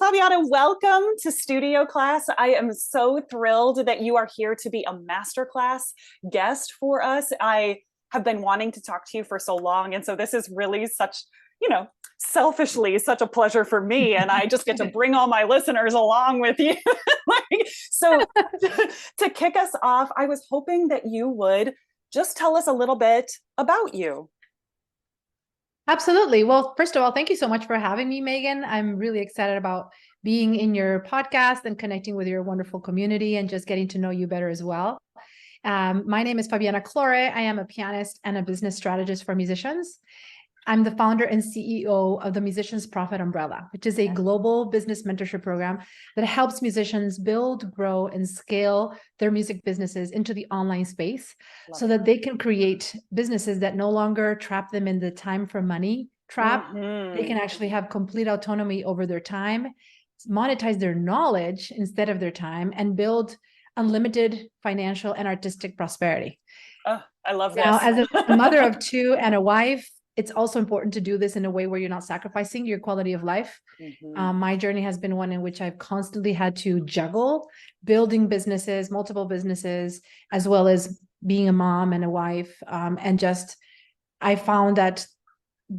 Fabiana, welcome to Studio Class. I am so thrilled that you are here to be a Masterclass guest for us. I have been wanting to talk to you for so long, and so this is really such, selfishly such a pleasure for me, and I just get to bring all my listeners along with you. So to kick us off, I was hoping that you would just tell us a little bit about you. Absolutely. Well, first of all, thank you so much for having me, Megan. I'm really excited about being in your podcast and connecting with your wonderful community and just getting to know you better as well. My name is Fabiana Claure. I am a pianist and a business strategist for musicians. I'm the founder and CEO of the Musicians Profit Umbrella, which is a global business mentorship program that helps musicians build, grow, and scale their music businesses into the online space so that they can create businesses that no longer trap them in the time for money trap. They can actually have complete autonomy over their time, monetize their knowledge instead of their time, and build unlimited financial and artistic prosperity. Oh, I love this. Now, as a mother of two and a wife, it's also important to do this in a way where you're not sacrificing your quality of life. My journey has been one in which I've constantly had to juggle building businesses, multiple businesses, as well as being a mom and a wife. I found that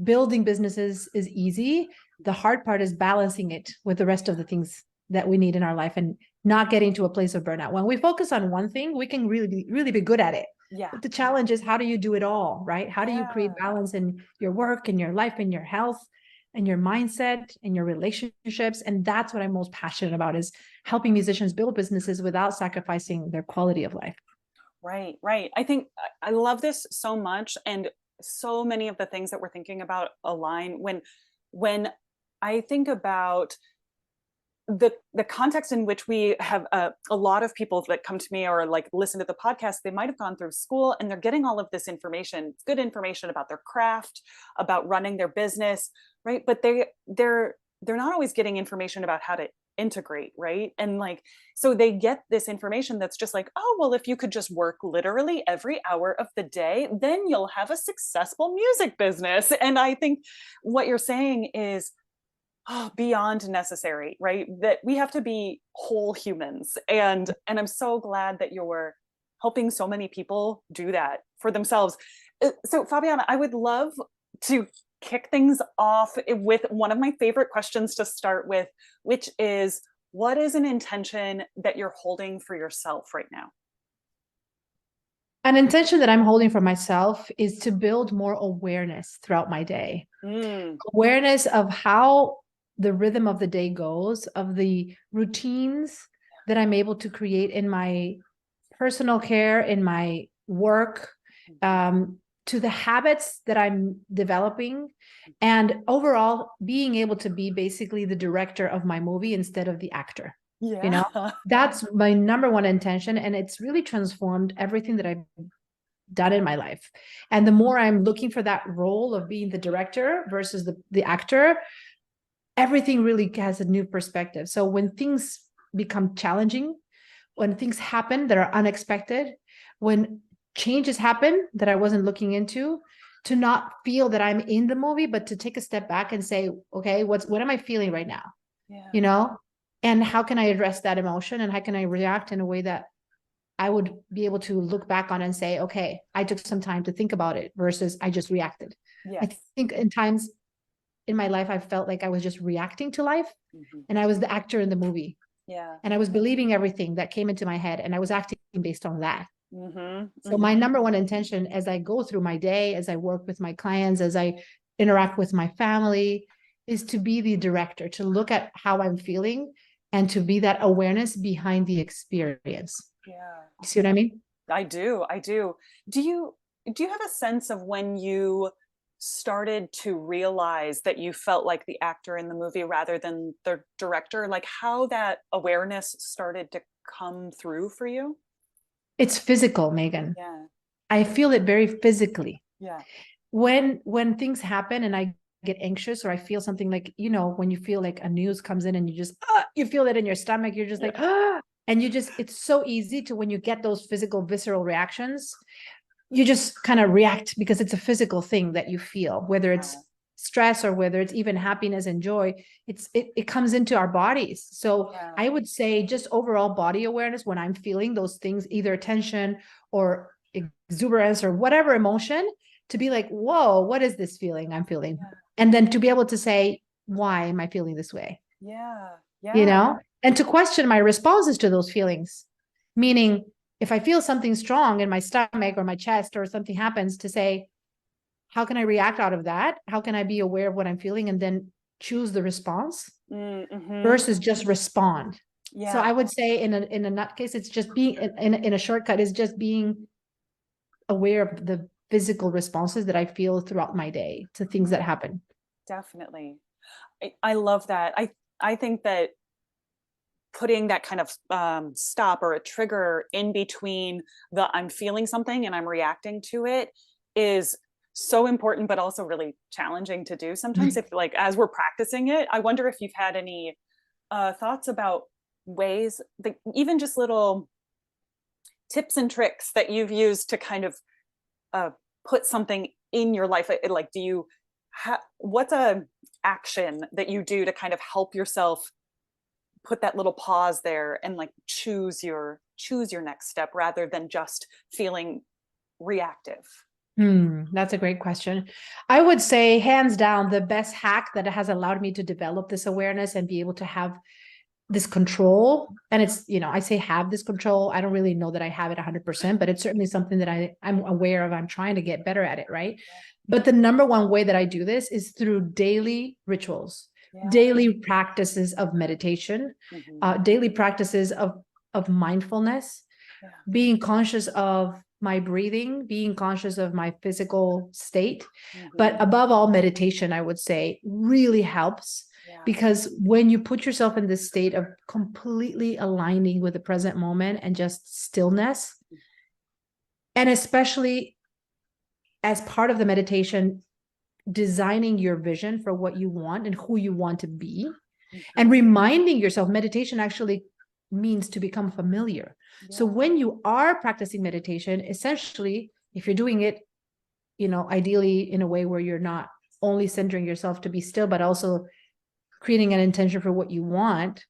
building businesses is easy. The hard part is balancing it with the rest of the things that we need in our life and not getting to a place of burnout. When we focus on one thing, we can really be good at it. Yeah. But the challenge is, how do you do it all, right? How do you create balance in your work and your life and your health and your mindset and your relationships? And that's what I'm most passionate about, is helping musicians build businesses without sacrificing their quality of life. Right. I think I love this so much. And so many of the things that we're thinking about align. When I think about the context in which we have a lot of people that come to me or like listen to the podcast, they might have gone through school and they're getting all of this information, good information about their craft, about running their business, right? But they're not always getting information about how to integrate, right? And so they get this information that's just like, oh, well, if you could just work literally every hour of the day, then you'll have a successful music business. And I think what you're saying is, beyond necessary, right? That we have to be whole humans. And I'm so glad that you're helping so many people do that for themselves. So Fabiana, I would love to kick things off with one of my favorite questions to start with, which is, what is an intention that you're holding for yourself right now? An intention that I'm holding for myself is to build more awareness throughout my day. Awareness of how the rhythm of the day goes, of the routines that I'm able to create in my personal care, in my work, to the habits that I'm developing, and overall being able to be basically the director of my movie instead of the actor. That's my number one intention. And it's really transformed everything that I've done in my life. And the more I'm looking for that role of being the director versus the actor, everything really has a new perspective. So when things become challenging, when things happen that are unexpected, when changes happen that I wasn't looking into, to not feel that I'm in the movie, but to take a step back and say, okay, what am I feeling right now? And how can I address that emotion? And how can I react in a way that I would be able to look back on and say, okay, I took some time to think about it versus I just reacted. I think in times in my life, I felt like I was just reacting to life, and I was the actor in the movie. And I was believing everything that came into my head, and I was acting based on that. So my number one intention as I go through my day, as I work with my clients, as I interact with my family, is to be the director, to look at how I'm feeling and to be that awareness behind the experience. You see what I mean? I do. Do you have a sense of when you started to realize that you felt like the actor in the movie rather than the director, like how that awareness started to come through for you? It's physical, Megan. I feel it very physically. When things happen and I get anxious, or I feel something like, when you feel like a news comes in and you just, you feel it in your stomach, you're just like, and it's so easy to, when you get those physical, visceral reactions, you just kind of react because it's a physical thing that you feel, whether it's stress or whether it's even happiness and joy, it comes into our bodies. So I would say just overall body awareness when I'm feeling those things, either tension or exuberance or whatever emotion, to be like, whoa, what is this feeling I'm feeling? And then to be able to say, why am I feeling this way? You know, and to question my responses to those feelings. Meaning, if I feel something strong in my stomach or my chest or something happens, to say, how can I react out of that? How can I be aware of what I'm feeling and then choose the response versus just respond? So I would say in a nut case, it's just being in a shortcut is just being aware of the physical responses that I feel throughout my day to things that happen. Definitely. I love that. I think that putting that kind of stop or a trigger in between the I'm feeling something and I'm reacting to it is so important, but also really challenging to do sometimes. If like, as we're practicing it, I wonder if you've had any thoughts about ways that even just little tips and tricks that you've used to kind of put something in your life. Like, do you what's a action that you do to kind of help yourself put that little pause there and like choose your next step rather than just feeling reactive? That's a great question. I would say hands down, the best hack that has allowed me to develop this awareness and be able to have this control. And it's, you know, I say have this control. I don't really know that I have it 100%, but it's certainly something that I'm aware of. I'm trying to get better at it. Right. But the number one way that I do this is through daily rituals, daily practices of meditation, daily practices of mindfulness, being conscious of my breathing, being conscious of my physical state. But above all, meditation, I would say, really helps. Because when you put yourself in this state of completely aligning with the present moment and just stillness, and especially as part of the meditation, designing your vision for what you want and who you want to be, and reminding yourself, meditation actually means to become familiar. So when you are practicing meditation, essentially, if you're doing it, you know, ideally in a way where you're not only centering yourself to be still, but also creating an intention for what you want,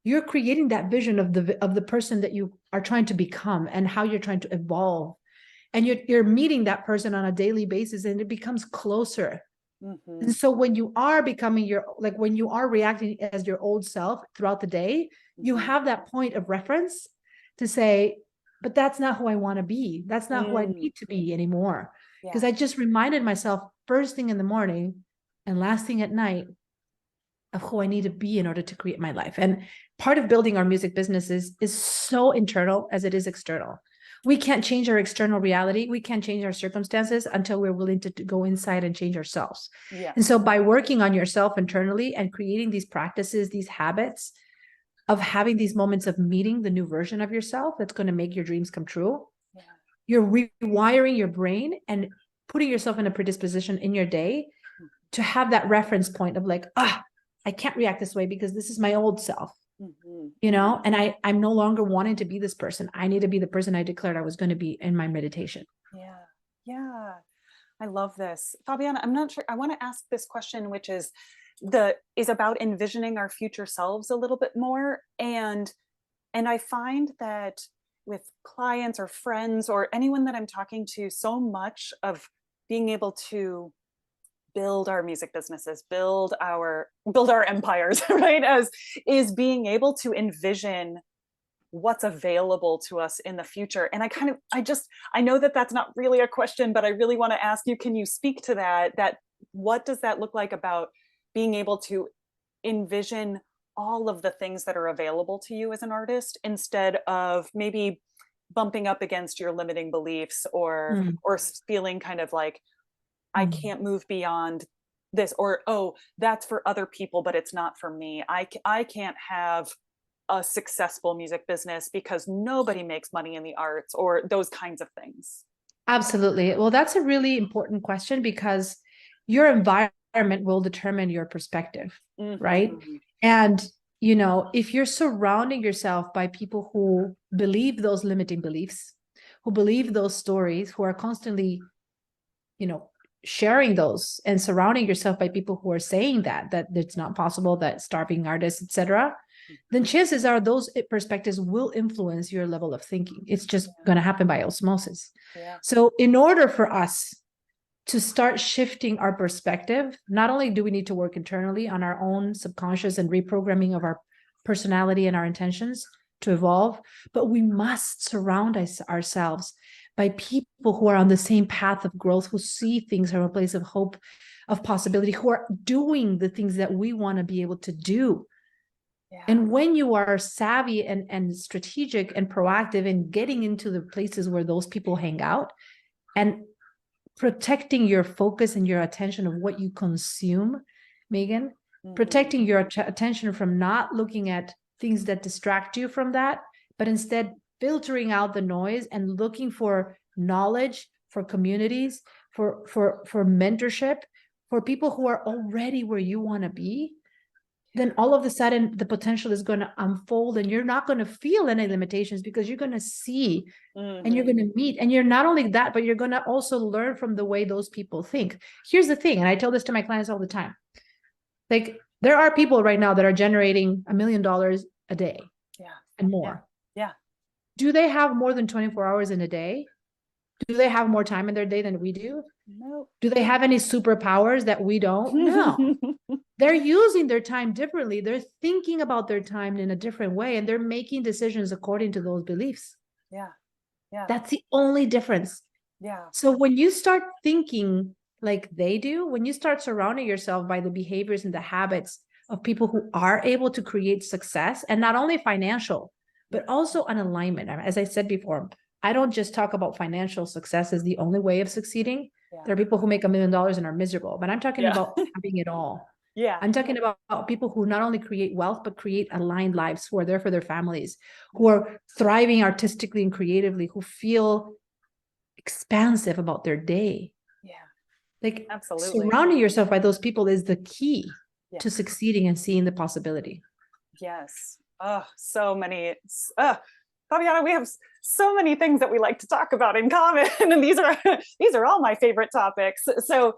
you're creating that vision of the person that you are trying to become and how you're trying to evolve. And you're meeting that person on a daily basis, and it becomes closer. And so when you are becoming when you are reacting as your old self throughout the day, you have that point of reference to say, but that's not who I want to be. That's not who I need to be anymore. Because I just reminded myself first thing in the morning and last thing at night of who I need to be in order to create my life. And part of building our music businesses is so internal as it is external. We can't change our external reality. We can't change our circumstances until we're willing to go inside and change ourselves. And so by working on yourself internally and creating these practices, these habits of having these moments of meeting the new version of yourself that's going to make your dreams come true, you're rewiring your brain and putting yourself in a predisposition in your day to have that reference point of like, I can't react this way because this is my old self. You know, and I'm no longer wanting to be this person. I need to be the person I declared I was going to be in my meditation. I love this. Fabiana, I'm not sure. I want to ask this question, which is about envisioning our future selves a little bit more. And I find that with clients or friends or anyone that I'm talking to, so much of being able to build our music businesses, build our empires, right? Is being able to envision what's available to us in the future. And I know that that's not really a question, but I really want to ask you, can you speak to that what does that look like about being able to envision all of the things that are available to you as an artist instead of maybe bumping up against your limiting beliefs or feeling kind of like, I can't move beyond this, or, oh, that's for other people, but it's not for me. I can't have a successful music business because nobody makes money in the arts, or those kinds of things. Absolutely. Well, that's a really important question because your environment will determine your perspective, right? And, you know, if you're surrounding yourself by people who believe those limiting beliefs, who believe those stories, who are constantly, you know, sharing those and surrounding yourself by people who are saying that it's not possible, that starving artists, etc., then chances are those perspectives will influence your level of thinking. It's just going to happen by osmosis. Yeah. So in order for us to start shifting our perspective, not only do we need to work internally on our own subconscious and reprogramming of our personality and our intentions to evolve, but we must surround ourselves by people who are on the same path of growth, who see things from a place of hope, of possibility, who are doing the things that we want to be able to do. Yeah. And when you are savvy and strategic and proactive in getting into the places where those people hang out and protecting your focus and your attention of what you consume, Megan, protecting your attention from not looking at things that distract you from that, but instead filtering out the noise and looking for knowledge, for communities, for mentorship, for people who are already where you want to be, then all of a sudden the potential is going to unfold and you're not going to feel any limitations because you're going to see and you're going to meet. And you're not only that, but you're going to also learn from the way those people think. Here's the thing, and I tell this to my clients all the time. Like, there are people right now that are generating $1 million a day and more. Yeah. Do they have more than 24 hours in a day? Do they have more time in their day than we do? No. Do they have any superpowers that we don't? No. They're using their time differently. They're thinking about their time in a different way, and they're making decisions according to those beliefs. Yeah. Yeah. That's the only difference. Yeah. So when you start thinking like they do, when you start surrounding yourself by the behaviors and the habits of people who are able to create success, and not only financial, but also an alignment. As I said before, I don't just talk about financial success as the only way of succeeding. Yeah. There are people who make $1 million and are miserable, but I'm talking about having it all. Yeah. I'm talking about people who not only create wealth, but create aligned lives, who are there for their families, who are thriving artistically and creatively, who feel expansive about their day. Yeah. Like, absolutely, surrounding yourself by those people is the key to succeeding and seeing the possibility. Yes. Oh, so many. Fabiana, we have so many things that we like to talk about in common, and these are all my favorite topics. So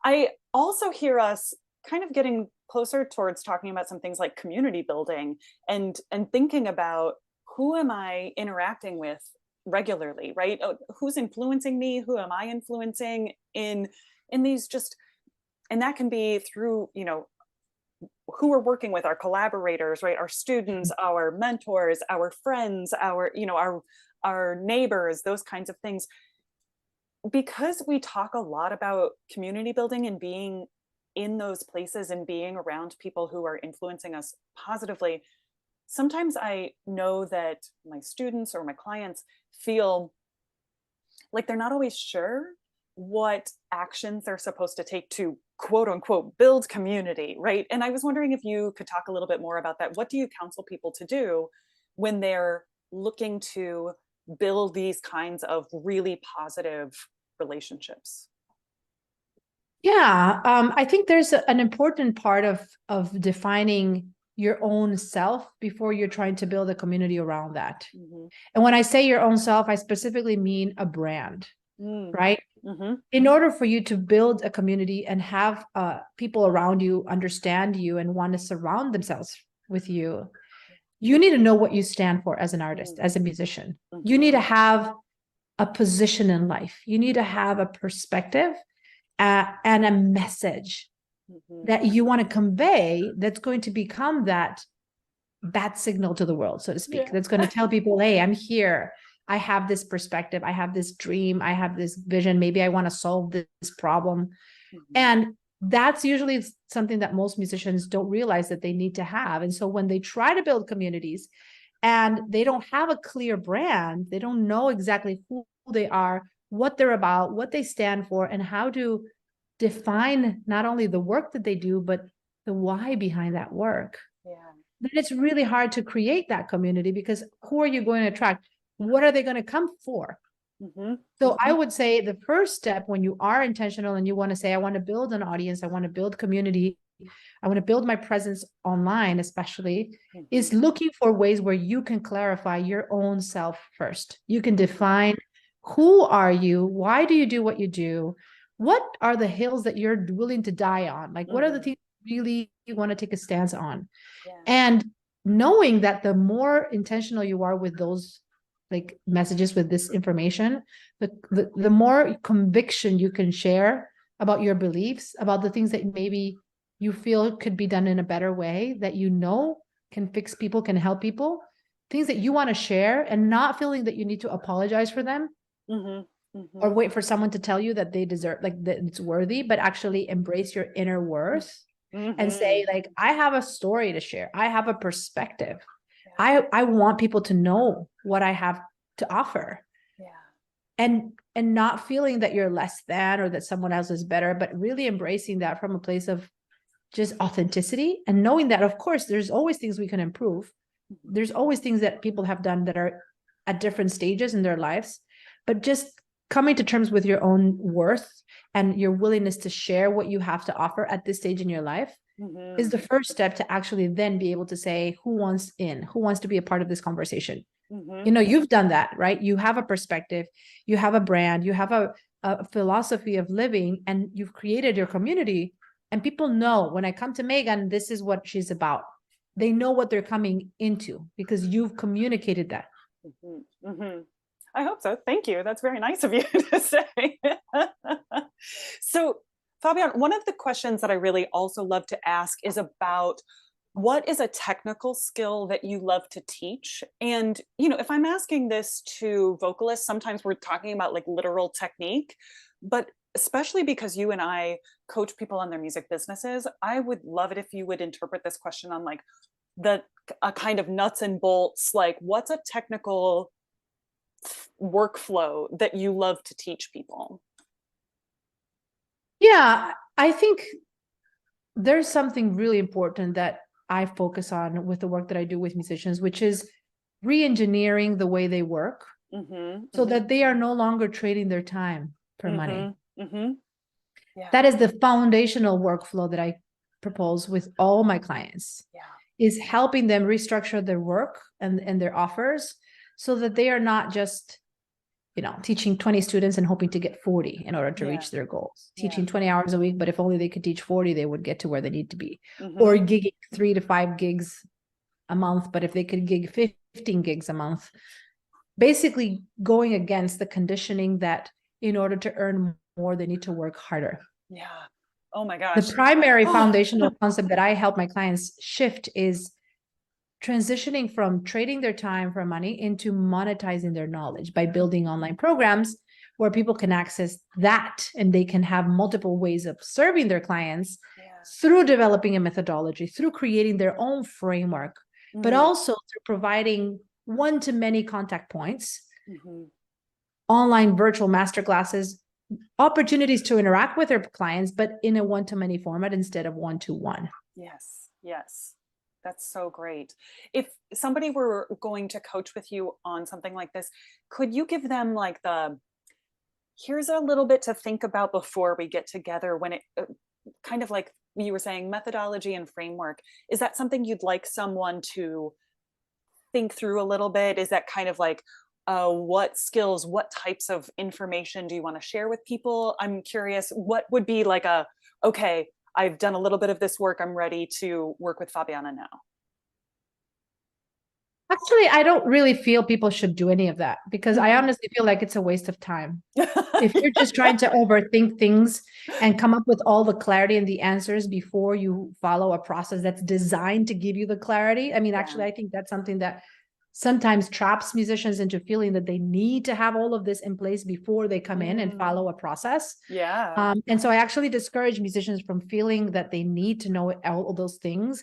I also hear us kind of getting closer towards talking about some things like community building and thinking about, who am I interacting with regularly, right? Who's influencing me? Who am I influencing in these and that can be through, who we're working with, our collaborators, right? Our students, our mentors, our friends, our neighbors, those kinds of things. Because we talk a lot about community building and being in those places and being around people who are influencing us positively, sometimes I know that my students or my clients feel like they're not always sure what actions they're supposed to take to, quote unquote, build community, right? And I was wondering if you could talk a little bit more about that. What do you counsel people to do when they're looking to build these kinds of really positive relationships? Yeah, I think there's an important part of defining your own self before you're trying to build a community around that. And when I say your own self, I specifically mean a brand, right? In order for you to build a community and have people around you understand you and want to surround themselves with you, you need to know what you stand for as an artist, as a musician. You need to have a position in life. You need to have a perspective and a message that you want to convey that's going to become that bat signal to the world, so to speak, that's going to tell people, hey, I'm here. I have this perspective. I have this dream. I have this vision. Maybe I want to solve this problem. And that's usually something that most musicians don't realize that they need to have. And so when they try to build communities and they don't have a clear brand, they don't know exactly who they are, what they're about, what they stand for, and how to define not only the work that they do, but the why behind that work. Then it's really hard to create that community, because who are you going to attract? What are they going to come for? So I would say the first step, when you are intentional and you want to say, I want to build an audience, I want to build community, I want to build my presence online, especially, is looking for ways where you can clarify your own self first. You can define, who are you? Why do you do what you do? what are the hills that you're willing to die on? Like, what are the things you really want to take a stance on? Yeah. And knowing that the more intentional you are with those like messages, with this information, the more conviction you can share about your beliefs, about the things that maybe you feel could be done in a better way, that you know can fix people, can help people, things that you want to share, and not feeling that you need to apologize for them or wait for someone to tell you that they deserve, like that it's worthy, but actually embrace your inner worth and say, like, I have a story to share. I have a perspective. I want people to know what I have to offer. And not feeling that you're less than or that someone else is better, but really embracing that from a place of just authenticity, and knowing that, of course, there's always things we can improve. There's always things that people have done that are at different stages in their lives, but just coming to terms with your own worth and your willingness to share what you have to offer at this stage in your life is the first step to actually then be able to say, who wants in, who wants to be a part of this conversation? You know, you've done that, right? You have a perspective, you have a brand, you have a philosophy of living, and you've created your community. And people know, when I come to Megan, this is what she's about. They know what they're coming into because you've communicated that. I hope so. Thank you. That's very nice of you to say. So, Fabian, one of the questions that I really also love to ask is about what is a technical skill that you love to teach? And, you know, if I'm asking this to vocalists, sometimes we're talking about like literal technique, but especially because you and I coach people on their music businesses, I would love it if you would interpret this question on like a kind of nuts and bolts, like what's a technical workflow that you love to teach people? Yeah, I think there's something really important that I focus on with the work that I do with musicians, which is re-engineering the way they work so that they are no longer trading their time for money. That is the foundational workflow that I propose with all my clients, is helping them restructure their work and their offers so that they are not just, you know, teaching 20 students and hoping to get 40 in order to reach their goals. Teaching 20 hours a week, but if only they could teach 40, they would get to where they need to be. Or gigging 3 to 5 gigs a month, but if they could gig 15 gigs a month, basically going against the conditioning that in order to earn more, they need to work harder. Oh my gosh. The primary foundational concept that I help my clients shift is transitioning from trading their time for money into monetizing their knowledge by building online programs where people can access that, and they can have multiple ways of serving their clients through developing a methodology, through creating their own framework, but also through providing one-to-many contact points, online virtual masterclasses, opportunities to interact with their clients, but in a one-to-many format instead of one-to-one. Yes. That's so great. If somebody were going to coach with you on something like this, could you give them like here's a little bit to think about before we get together, when it kind of like you were saying, methodology and framework? Is that something you'd like someone to think through a little bit? Is that kind of like, what skills, what types of information do you want to share with people? I'm curious, what would be like okay, I've done a little bit of this work, I'm ready to work with Fabiana now? Actually, I don't really feel people should do any of that, because I honestly feel like it's a waste of time. If you're just trying to overthink things and come up with all the clarity and the answers before you follow a process that's designed to give you the clarity. I mean, actually, I think that's something that sometimes traps musicians into feeling that they need to have all of this in place before they come in and follow a process. And so I actually discourage musicians from feeling that they need to know all of those things,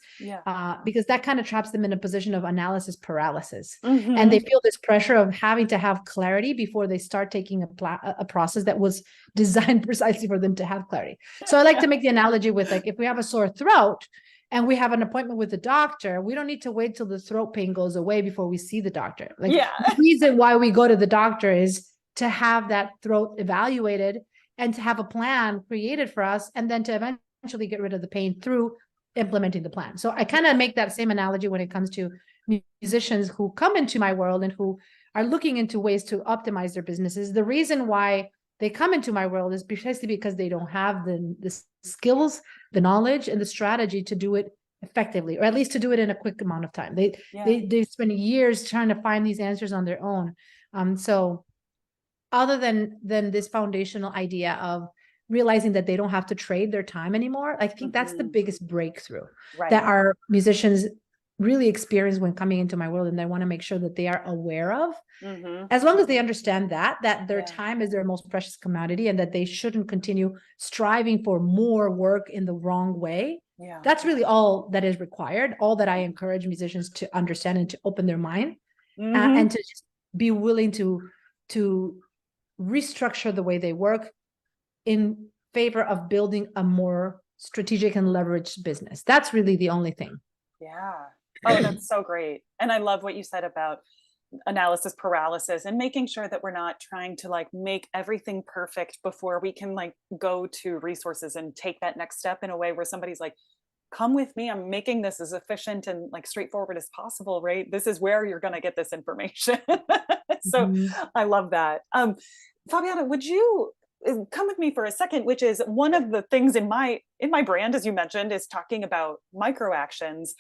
because that kind of traps them in a position of analysis paralysis. And they feel this pressure of having to have clarity before they start taking a process that was designed precisely for them to have clarity. So I like to make the analogy with, like, if we have a sore throat and we have an appointment with the doctor, we don't need to wait till the throat pain goes away before we see the doctor. Like, the reason why we go to the doctor is to have that throat evaluated and to have a plan created for us, and then to eventually get rid of the pain through implementing the plan. So I kind of make that same analogy when it comes to musicians who come into my world and who are looking into ways to optimize their businesses. The reason why they come into my world is precisely because they don't have the skills, the knowledge, and the strategy to do it effectively, or at least to do it in a quick amount of time. They spend years trying to find these answers on their own. So other than this foundational idea of realizing that they don't have to trade their time anymore, I think that's the biggest breakthrough that our musicians really experience when coming into my world, and I want to make sure that they are aware of. As long as they understand that their time is their most precious commodity, and that they shouldn't continue striving for more work in the wrong way. That's really all that is required, all that I encourage musicians to understand and to open their mind, and to just be willing to restructure the way they work in favor of building a more strategic and leveraged business. That's really the only thing. Yeah. Oh, that's so great. And I love what you said about analysis paralysis, and making sure that we're not trying to like make everything perfect before we can like go to resources and take that next step in a way where somebody's like, come with me, I'm making this as efficient and like straightforward as possible, right? This is where you're going to get this information. So I love that. Fabiana, would you come with me for a second, which is one of the things in my brand, as you mentioned, is talking about micro actions.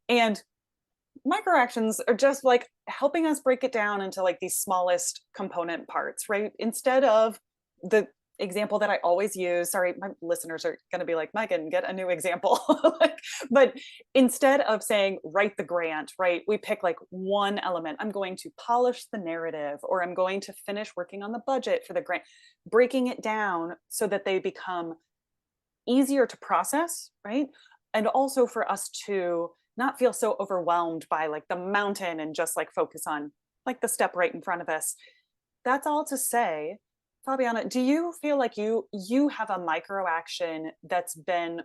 And micro actions are just like helping us break it down into like these smallest component parts, right? Instead of the example that I always use, sorry, my listeners are going to be like, Megan, get a new example. But instead of saying, write the grant, right? We pick like one element. I'm going to polish the narrative, or I'm going to finish working on the budget for the grant, breaking it down so that they become easier to process, right? And also for us to not feel so overwhelmed by like the mountain and just like focus on like the step right in front of us. That's all to say, Fabiana, do you feel like you have a micro action that's been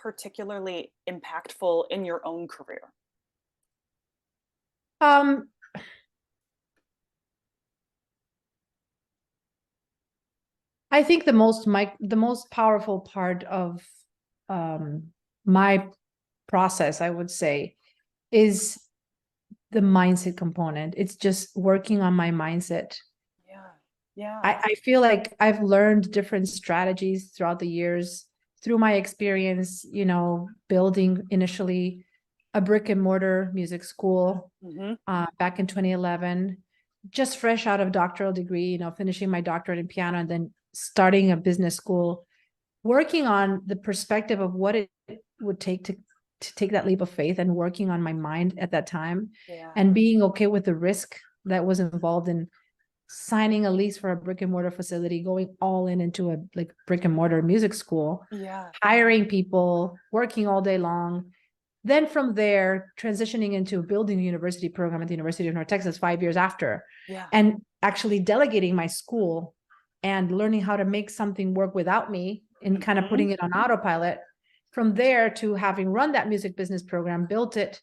particularly impactful in your own career? I think the most powerful part of my process, I would say, is the mindset component. It's just working on my mindset. Yeah. I feel like I've learned different strategies throughout the years through my experience, building initially a brick and mortar music school back in 2011, just fresh out of doctoral degree, finishing my doctorate in piano, and then starting a business school, working on the perspective of what it would take to take that leap of faith, and working on my mind at that time, and being okay with the risk that was involved in signing a lease for a brick and mortar facility, going all into a like brick and mortar music school, hiring people, working all day long. Then from there, transitioning into building a university program at the University of North Texas 5 years after, and actually delegating my school and learning how to make something work without me, and kind of putting it on autopilot. From there to having run that music business program, built it,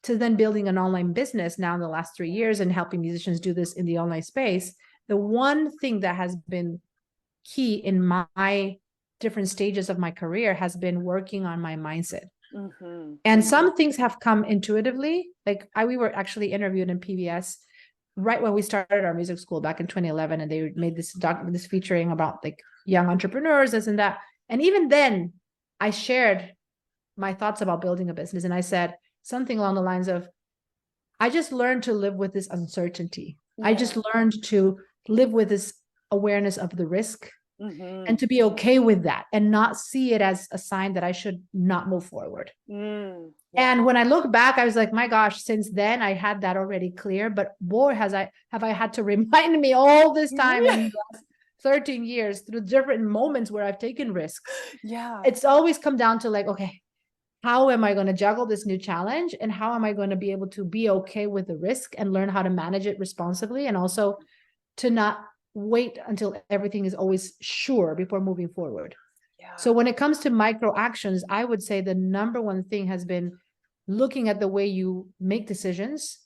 to then building an online business now in the last 3 years and helping musicians do this in the online space. The one thing that has been key in my different stages of my career has been working on my mindset. And some things have come intuitively. Like we were actually interviewed in PBS right when we started our music school back in 2011, and they made this featuring about like young entrepreneurs, this and that. And even then I shared my thoughts about building a business, and I said something along the lines of, I just learned to live with this uncertainty. I just learned to live with this awareness of the risk, and to be okay with that, and not see it as a sign that I should not move forward. And when I look back, I was like, my gosh, since then I had that already clear, but boy, have I had to remind me all this time in the last 13 years through different moments where I've taken risks. It's always come down to like, okay, how am I going to juggle this new challenge, and how am I going to be able to be okay with the risk and learn how to manage it responsibly, and also to not wait until everything is always sure before moving forward. So when it comes to micro actions, I would say the number one thing has been looking at the way you make decisions,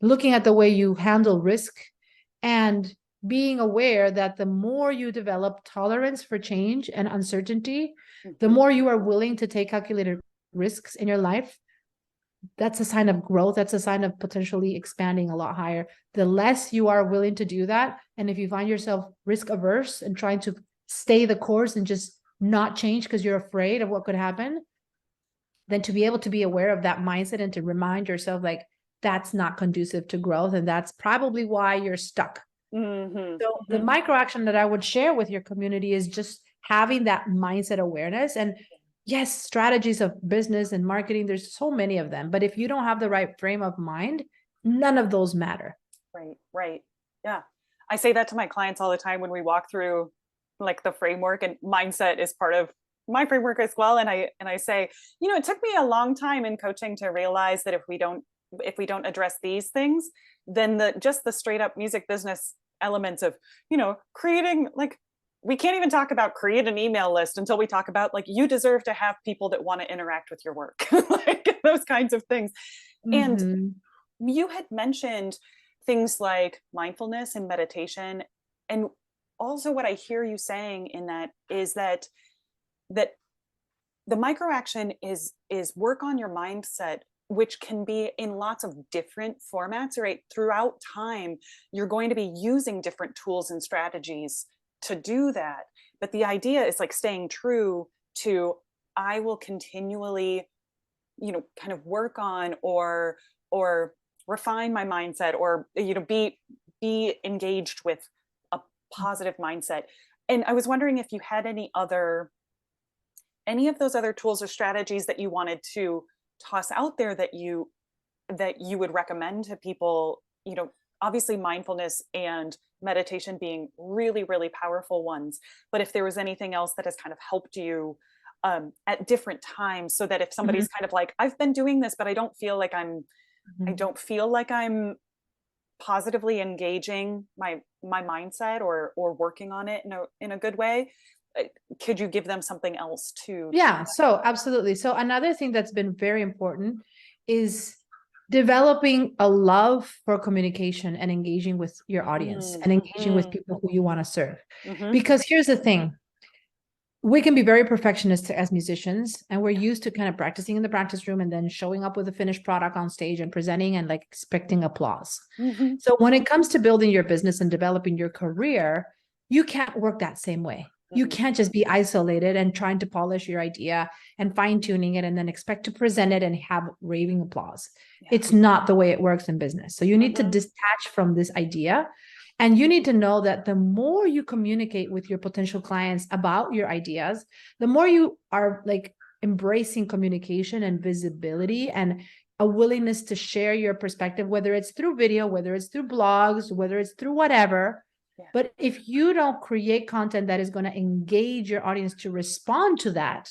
looking at the way you handle risk, and being aware that the more you develop tolerance for change and uncertainty, the more you are willing to take calculated risks in your life, that's a sign of growth. That's a sign of potentially expanding a lot higher. The less you are willing to do that, and if you find yourself risk averse and trying to stay the course and just not change because you're afraid of what could happen, then to be able to be aware of that mindset and to remind yourself like that's not conducive to growth, and that's probably why you're stuck. So the micro action that I would share with your community is just having that mindset awareness. And yes, strategies of business and marketing, there's so many of them, but if you don't have the right frame of mind, none of those matter. Right. Yeah. I say that to my clients all the time when we walk through like the framework, and mindset is part of my framework as well. And I say, it took me a long time in coaching to realize that if we don't address these things, then just the straight up music business elements of, creating, like, we can't even talk about create an email list until we talk about like, you deserve to have people that want to interact with your work, like those kinds of things. And you had mentioned things like mindfulness and meditation. And also what I hear you saying in that is that the micro action is work on your mindset, which can be in lots of different formats, right? Throughout time, you're going to be using different tools and strategies to do that. But the idea is like staying true to, I will continually, kind of work on or refine my mindset, or, be engaged with a positive mindset. And I was wondering if you had any of those other tools or strategies that you wanted to toss out there that you would recommend to people, obviously mindfulness and meditation being really, really powerful ones. But if there was anything else that has kind of helped you at different times, so that if somebody's kind of like, I've been doing this, but I don't feel like I'm positively engaging my mindset or working on it in a good way, could you give them something else too? Yeah, so absolutely. So another thing that's been very important is developing a love for communication and engaging with your audience and engaging with people who you want to serve. Because here's the thing, we can be very perfectionist as musicians, and we're used to kind of practicing in the practice room and then showing up with a finished product on stage and presenting and like expecting applause. So when it comes to building your business and developing your career, you can't work that same way. You can't just be isolated and trying to polish your idea and fine tuning it and then expect to present it and have raving applause. It's not the way it works in business. So you need to detach from this idea, and you need to know that the more you communicate with your potential clients about your ideas, the more you are like embracing communication and visibility and a willingness to share your perspective, whether it's through video, whether it's through blogs, whether it's through whatever. But if you don't create content that is going to engage your audience to respond to that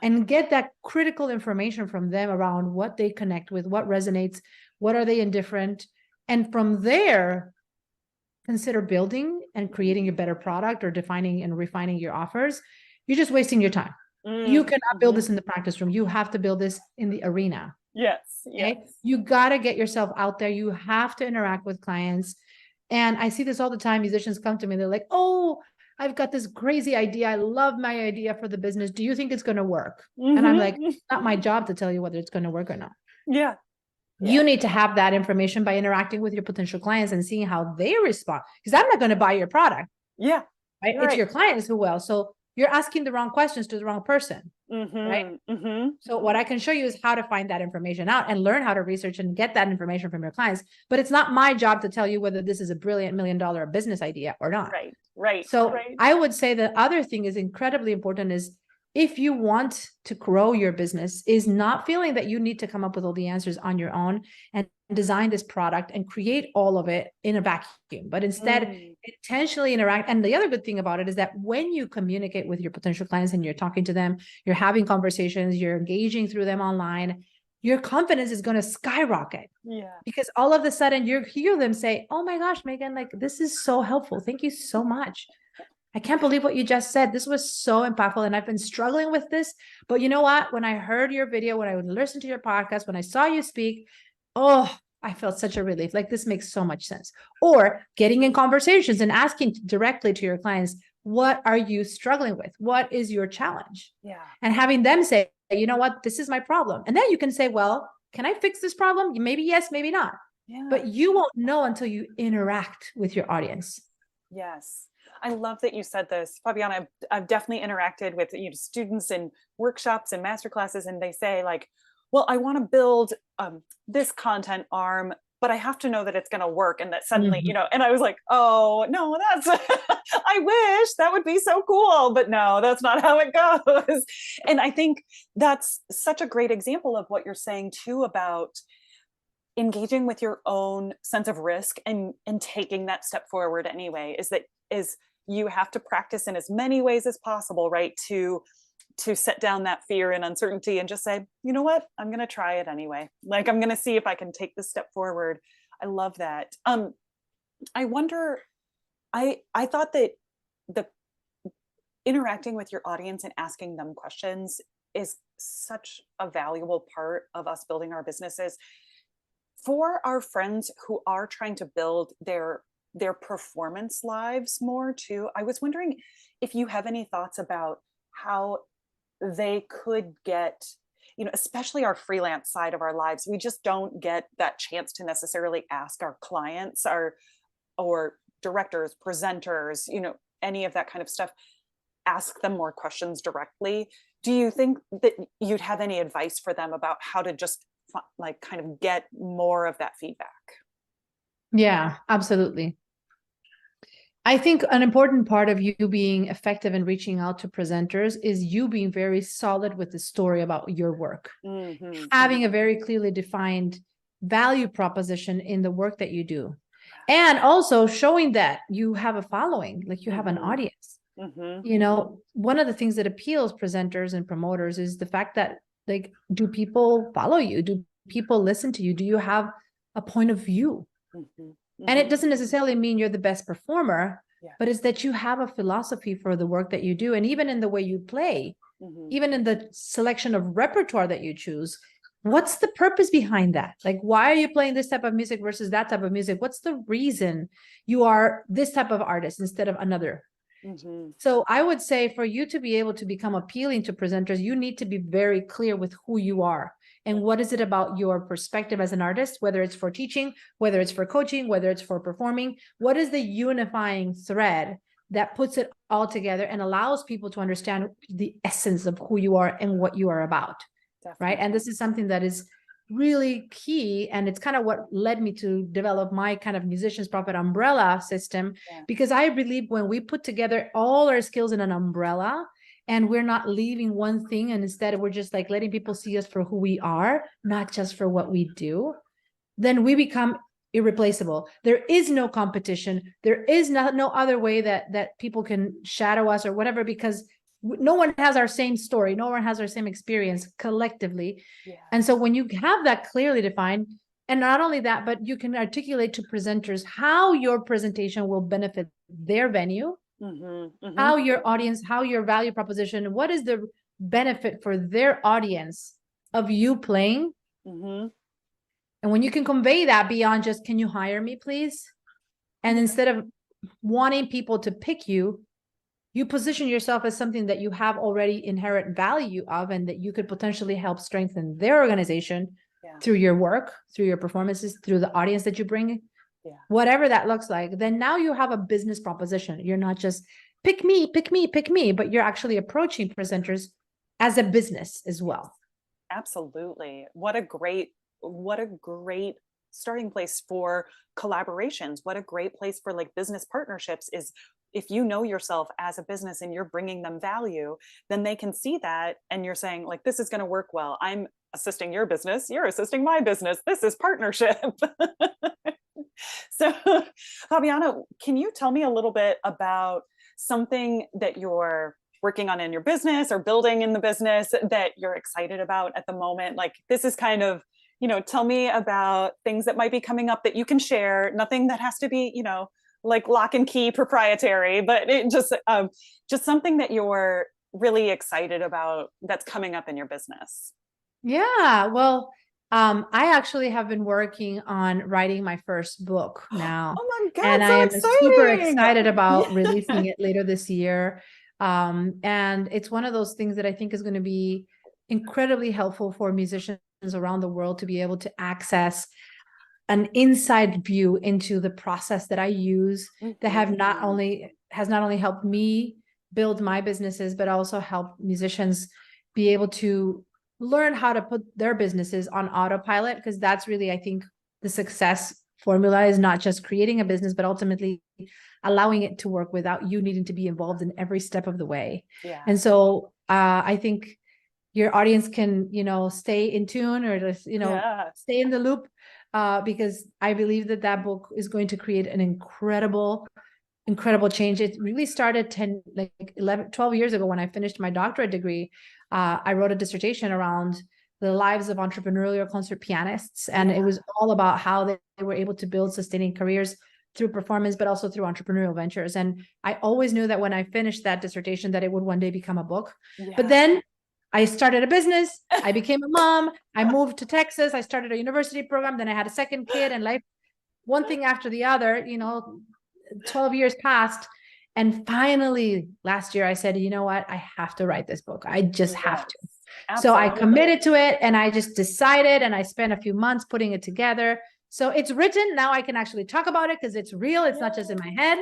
and get that critical information from them around what they connect with, what resonates, what are they indifferent, and from there, consider building and creating a better product or defining and refining your offers, you're just wasting your time. You cannot build this in the practice room. You have to build this in the arena. Yes. Okay? You got to get yourself out there. You have to interact with clients. And I see this all the time. Musicians come to me, they're like, oh, I've got this crazy idea. I love my idea for the business. Do you think it's going to work? And I'm like, it's not my job to tell you whether it's going to work or not. You need to have that information by interacting with your potential clients and seeing how they respond. Because I'm not going to buy your product. Right? It's your clients who will. So you're asking the wrong questions to the wrong person. Right? So what I can show you is how to find that information out and learn how to research and get that information from your clients. But it's not my job to tell you whether this is a brilliant $1 million business idea or not. So I would say the other thing is incredibly important is, if you want to grow your business, is not feeling that you need to come up with all the answers on your own and design this product and create all of it in a vacuum, but instead intentionally interact. And the other good thing about it is that when you communicate with your potential clients and you're talking to them, you're having conversations, you're engaging through them online, your confidence is going to skyrocket. Because all of a sudden you hear them say, oh my gosh, Megan, like this is so helpful. Thank you so much. I can't believe what you just said. This was so impactful. And I've been struggling with this. But you know what? When I heard your video, when I would listen to your podcast, when I saw you speak, oh, I felt such a relief. Like this makes so much sense. Or getting in conversations and asking directly to your clients, what are you struggling with? What is your challenge? And having them say, you know what? This is my problem. And then you can say, well, can I fix this problem? Maybe yes, maybe not. Yeah. But you won't know until you interact with your audience. Yes. I love that you said this, Fabiana. I've definitely interacted with students in workshops and masterclasses, and they say like, well, I want to build this content arm, but I have to know that it's going to work. And that suddenly, and I was like, oh no, that's, I wish that would be so cool, but no, that's not how it goes. And I think that's such a great example of what you're saying too, about engaging with your own sense of risk and taking that step forward anyway, is you have to practice in as many ways as possible, right? To set down that fear and uncertainty and just say, you know what, I'm going to try it anyway. Like, I'm going to see if I can take this step forward. I love that. I wonder, I thought that the interacting with your audience and asking them questions is such a valuable part of us building our businesses. For our friends who are trying to build their performance lives more too, I was wondering if you have any thoughts about how they could get, especially our freelance side of our lives, we just don't get that chance to necessarily ask our clients, or directors, presenters, any of that kind of stuff, ask them more questions directly. Do you think that you'd have any advice for them about how to just like kind of get more of that feedback? Yeah, absolutely. I think an important part of you being effective in reaching out to presenters is you being very solid with the story about your work, having a very clearly defined value proposition in the work that you do, and also showing that you have a following, like you have an audience. One of the things that appeals presenters and promoters is the fact that, like, do people follow you? Do people listen to you? Do you have a point of view? And it doesn't necessarily mean you're the best performer, but it's that you have a philosophy for the work that you do. And even in the way you play, even in the selection of repertoire that you choose, what's the purpose behind that? Like, why are you playing this type of music versus that type of music? What's the reason you are this type of artist instead of another? So I would say for you to be able to become appealing to presenters, you need to be very clear with who you are and what is it about your perspective as an artist, whether it's for teaching, whether it's for coaching, whether it's for performing. What is the unifying thread that puts it all together and allows people to understand the essence of who you are and what you are about? Definitely. Right? And this is something that is really key, and it's kind of what led me to develop my kind of musicians profit umbrella system, because I believe when we put together all our skills in an umbrella and we're not leaving one thing, and instead we're just like letting people see us for who we are, not just for what we do, then we become irreplaceable. There is no competition. There is no other way that people can shadow us or whatever, because no one has our same story. No one has our same experience collectively. And so when you have that clearly defined, and not only that, but you can articulate to presenters how your presentation will benefit their venue, how your audience, how your value proposition, what is the benefit for their audience of you playing. And when you can convey that beyond just, can you hire me, please? And instead of wanting people to pick you, you position yourself as something that you have already inherent value of, and that you could potentially help strengthen their organization through your work, through your performances, through the audience that you bring, whatever that looks like. Then now you have a business proposition. You're not just pick me, pick me, pick me, but you're actually approaching presenters as a business as well. Absolutely. What a great starting place for collaborations. What a great place for like business partnerships is, if you know yourself as a business and you're bringing them value, then they can see that and you're saying like, this is going to work well. I'm assisting your business. You're assisting my business. This is partnership. So Fabiana, can you tell me a little bit about something that you're working on in your business or building in the business that you're excited about at the moment? Like, this is kind of, tell me about things that might be coming up that you can share. Nothing that has to be, like lock and key proprietary, but it just something that you're really excited about that's coming up in your business. Yeah, well, I actually have been working on writing my first book now. Oh my God, and so I am exciting. Super excited about releasing it later this year. And it's one of those things that I think is going to be incredibly helpful for musicians around the world to be able to access an inside view into the process that I use that has not only helped me build my businesses, but also help musicians be able to learn how to put their businesses on autopilot. Because that's really, I think, the success formula is not just creating a business, but ultimately allowing it to work without you needing to be involved in every step of the way. Yeah. And so I think your audience can, stay in tune, or just, stay in the loop, because I believe that book is going to create an incredible change. It really started 12 years ago when I finished my doctorate degree. I wrote a dissertation around the lives of entrepreneurial concert pianists. And it was all about how they were able to build sustaining careers through performance, but also through entrepreneurial ventures. And I always knew that when I finished that dissertation, that it would one day become a book. Yeah. But then I started a business. I became a mom. I moved to Texas. I started a university program. Then I had a second kid, and life, one thing after the other, 12 years passed. And finally, last year, I said, you know what? I have to write this book. I just have to. Absolutely. So I committed to it, and I just decided, and I spent a few months putting it together. So it's written. Now I can actually talk about it because it's real. It's not just in my head.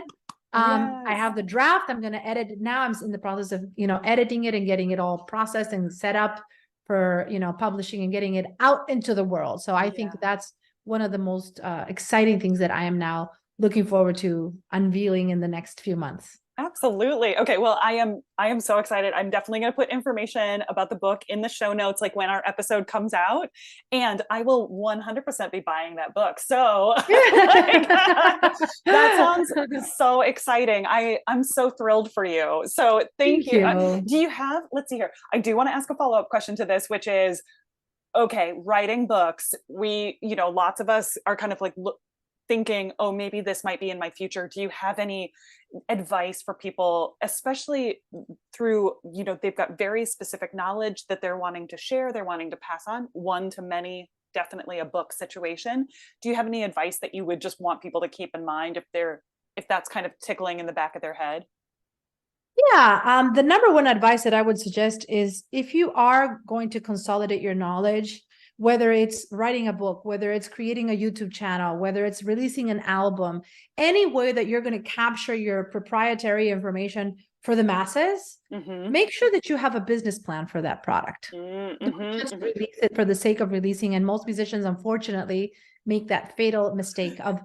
I have the draft. I'm going to edit it now. I'm in the process of, editing it and getting it all processed and set up for, publishing and getting it out into the world. So I think that's one of the most exciting things that I am now looking forward to unveiling in the next few months. Absolutely. Okay. Well, I am so excited. I'm definitely going to put information about the book in the show notes, like when our episode comes out, and I will 100% be buying that book. So that sounds so exciting. I'm so thrilled for you. So thank you. Do you have, let's see here. I do want to ask a follow-up question to this, which is, okay, writing books. Lots of us are kind of like, thinking, oh, maybe this might be in my future. Do you have any advice for people, especially through, they've got very specific knowledge that they're wanting to share, they're wanting to pass on, one to many, definitely a book situation. Do you have any advice that you would just want people to keep in mind if that's kind of tickling in the back of their head? Yeah. The number one advice that I would suggest is, if you are going to consolidate your knowledge, whether it's writing a book, whether it's creating a YouTube channel, whether it's releasing an album, any way that you're going to capture your proprietary information for the masses, make sure that you have a business plan for that product. Don't just release it for the sake of releasing. And most musicians, unfortunately, make that fatal mistake of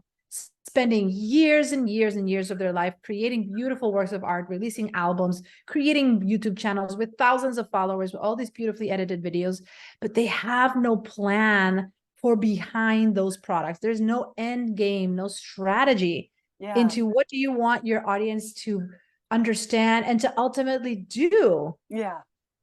spending years and years and years of their life creating beautiful works of art, releasing albums, creating YouTube channels with thousands of followers, with all these beautifully edited videos, but they have no plan for behind those products. There's no end game, no strategy into what do you want your audience to understand and to ultimately do,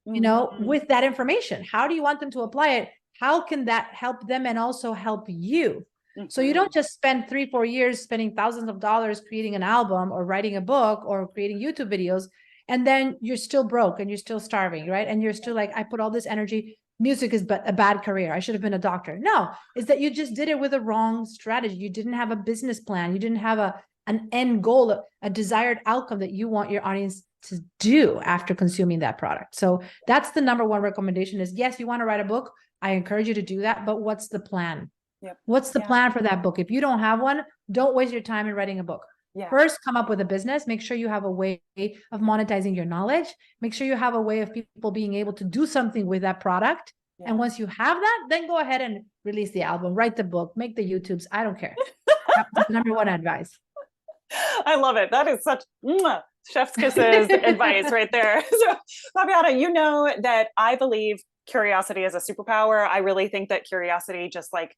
with that information. How do you want them to apply it? How can that help them and also help you? So you don't just spend 3-4 years spending thousands of dollars creating an album or writing a book or creating YouTube videos, and then you're still broke and you're still starving, right? And you're still like, I put all this energy, music is but a bad career, I should have been a doctor. No, it's that you just did it with a wrong strategy. You didn't have a business plan. You didn't have an end goal, a desired outcome that you want your audience to do after consuming that product. So that's the number one recommendation is, yes, you want to write a book. I encourage you to do that, but what's the plan? What's the plan for that book? If you don't have one, don't waste your time in writing a book. First, come up with a business. Make sure you have a way of monetizing your knowledge. Make sure you have a way of people being able to do something with that product. And once you have that, then go ahead and release the album, write the book, make the YouTubes. I don't care. That's number one advice. I love it. That is such chef's kisses advice right there. So, Fabiana, you know that I believe curiosity is a superpower. I really think that curiosity just like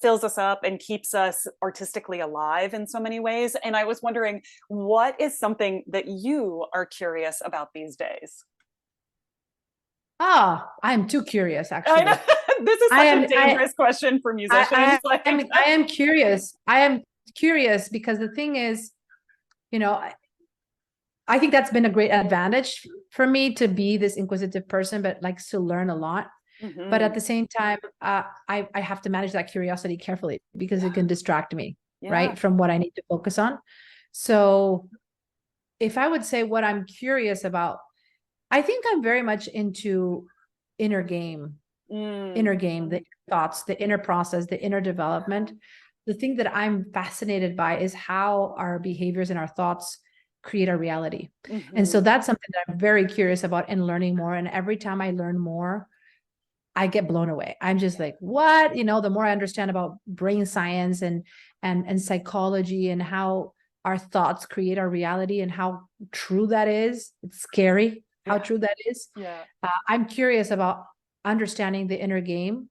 fills us up and keeps us artistically alive in so many ways. And I was wondering, what is something that you are curious about these days? Oh, I'm too curious, actually. This is such a dangerous question for musicians. I am curious. I am curious because the thing is, I think that's been a great advantage for me to be this inquisitive person, but likes to learn a lot. But at the same time, I have to manage that curiosity carefully because it can distract me, right, from what I need to focus on. So if I would say what I'm curious about, I think I'm very much into inner game inner game, the thoughts, the inner process, the inner development. The thing that I'm fascinated by is how our behaviors and our thoughts create our reality. And so that's something that I'm very curious about and learning more. And every time I learn more, I get blown away. I'm just like, what? You know, the more I understand about brain science and psychology and how our thoughts create our reality and how true that is. It's scary how true that is. I'm curious about understanding the inner game,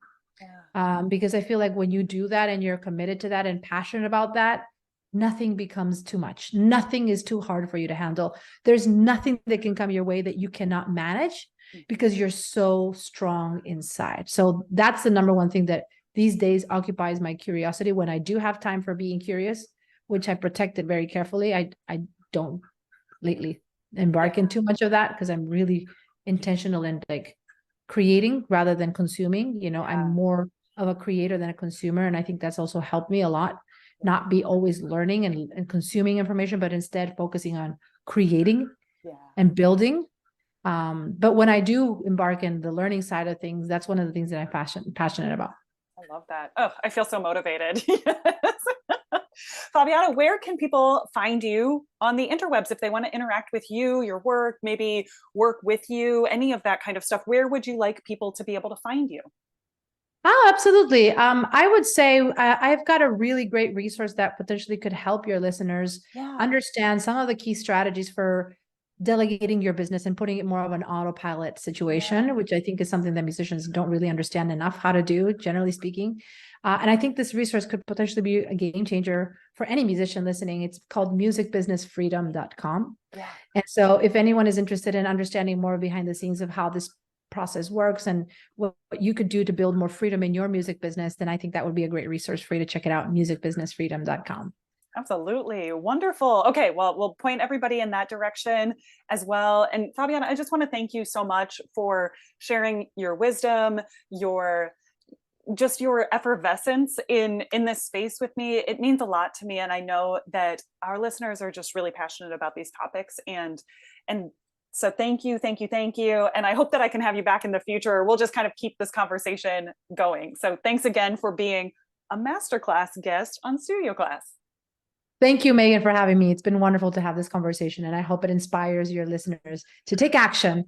because I feel like when you do that and you're committed to that and passionate about that, nothing becomes too much. Nothing is too hard for you to handle. There's nothing that can come your way that you cannot manage because you're so strong inside. So that's the number one thing that these days occupies my curiosity. When I do have time for being curious, which I protected very carefully, I don't lately embark in too much of that because I'm really intentional in like creating rather than consuming. You know, I'm more of a creator than a consumer. And I think that's also helped me a lot, not be always learning and consuming information, but instead focusing on creating and building. But when I do embark in the learning side of things, that's one of the things that I'm passionate about. I love that. Oh, I feel so motivated. Fabiana, where can people find you on the interwebs if they want to interact with you, your work, maybe work with you, any of that kind of stuff? Where would you like people to be able to find you? Oh, absolutely. I would say I've got a really great resource that potentially could help your listeners understand some of the key strategies for delegating your business and putting it more of an autopilot situation, which I think is something that musicians don't really understand enough how to do, generally speaking. And I think this resource could potentially be a game changer for any musician listening. It's called musicbusinessfreedom.com. And so if anyone is interested in understanding more behind the scenes of how this process works and what you could do to build more freedom in your music business, then I think that would be a great resource for you to check it out, musicbusinessfreedom.com. Absolutely. Wonderful. Okay. Well, we'll point everybody in that direction as well. And Fabiana, I just want to thank you so much for sharing your wisdom, your effervescence in this space with me. It means a lot to me. And I know that our listeners are just really passionate about these topics. And so thank you. And I hope that I can have you back in the future. We'll just kind of keep this conversation going. So thanks again for being a masterclass guest on Studio Class. Thank you, Megan, for having me. It's been wonderful to have this conversation, and I hope it inspires your listeners to take action.